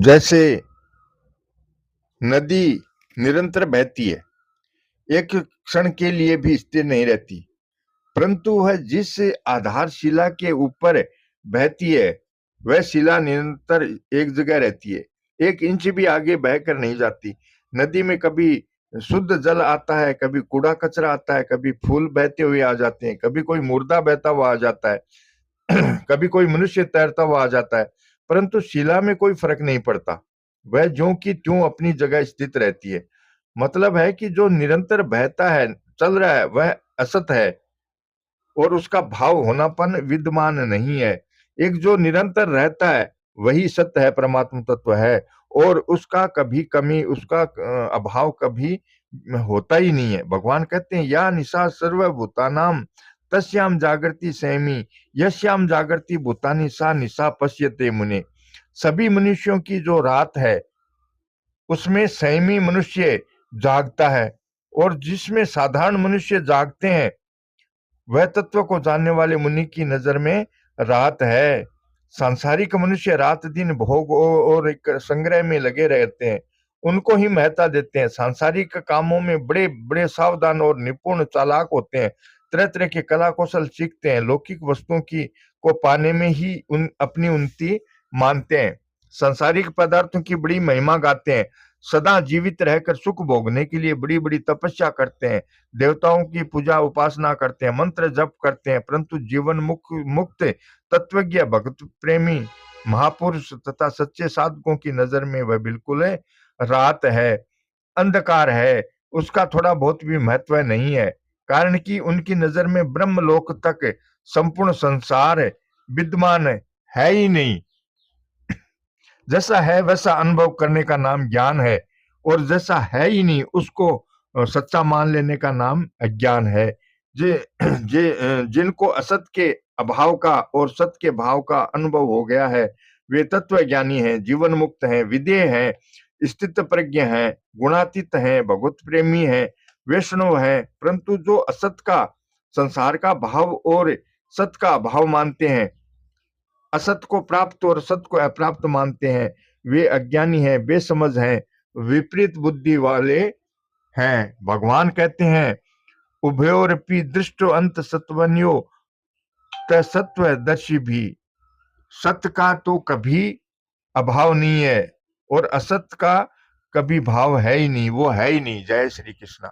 जैसे नदी निरंतर बहती है, एक क्षण के लिए भी स्थिर नहीं रहती, परंतु वह जिस आधारशिला के ऊपर बहती है, वह शिला निरंतर एक जगह रहती है, 1 इंच भी आगे बहकर नहीं जाती। नदी में कभी शुद्ध जल आता है, कभी कूड़ा कचरा आता है, कभी फूल बहते हुए आ जाते हैं, कभी कोई मुर्दा बहता हुआ आ जाता है, कभी कोई मनुष्य तैरता हुआ आ जाता है, परंतु शिला में कोई फर्क नहीं पड़ता। वह ज्यों की त्यों अपनी जगह स्थित रहती है। मतलब है कि जो निरंतर बहता है, चल रहा है, वह असत है और उसका भाव होनापन विद्यमान नहीं है। एक जो निरंतर रहता है, वही सत्य है, परमात्म तत्व है, और उसका कभी कमी, उसका अभाव कभी होता ही नहीं है। भगवान कहते हैं, या निशा सर्वभूतानाम तस्याम जागृति संयमी, यस्याम जागृति भूतानि सा निशा पश्यते मुने। सभी मनुष्यों की जो रात है, उसमें संयमी मनुष्य जागता है, और जिसमें साधारण मनुष्य जागते हैं, वह तत्व को जानने वाले मुनि की नजर में रात है। सांसारिक मनुष्य रात दिन भोग और एक संग्रह में लगे रहते हैं, उनको ही महत्ता देते हैं। सांसारिक कामों में बड़े बड़े सावधान और निपुण चालाक होते हैं, तरह तरह के कला कौशल सीखते हैं, लौकिक वस्तुओं की को पाने में ही अपनी उन्नति मानते हैं, सांसारिक पदार्थों की बड़ी महिमा गाते हैं, सदा जीवित रहकर सुख भोगने के लिए बड़ी बड़ी तपस्या करते हैं, देवताओं की पूजा उपासना करते हैं, मंत्र जप करते हैं, परंतु जीवन मुक्त तत्वज्ञ भक्त प्रेमी महापुरुष तथा सच्चे साधकों की नजर में वह बिल्कुल रात है, अंधकार है, उसका थोड़ा बहुत भी महत्व नहीं है। कारण कि उनकी नजर में ब्रह्मलोक तक संपूर्ण संसार विद्यमान है ही नहीं। जैसा है वैसा अनुभव करने का नाम ज्ञान है, और जैसा है ही नहीं उसको सच्चा मान लेने का नाम अज्ञान है। जे जिनको असत के अभाव का और सत के भाव का अनुभव हो गया है, वे तत्व ज्ञानी हैं, जीवन मुक्त हैं, विदेह हैं, स्थित प्रज्ञ हैं, गुणातीत हैं, भगवत प्रेमी हैं, वैष्णव हैं। परंतु जो असत का, संसार का भाव और सत का अभाव मानते हैं, असत को प्राप्त और सत को अप्राप्त मानते हैं, वे अज्ञानी हैं, बेसमझ हैं, विपरीत बुद्धि वाले हैं। भगवान कहते हैं, उभयोरपि दृष्टो अंत सत्वन्यो तत्वदर्शी भी। सत्य का तो कभी अभाव नहीं है, और असत का कभी भाव है ही नहीं, वो है ही नहीं। जय श्री कृष्ण।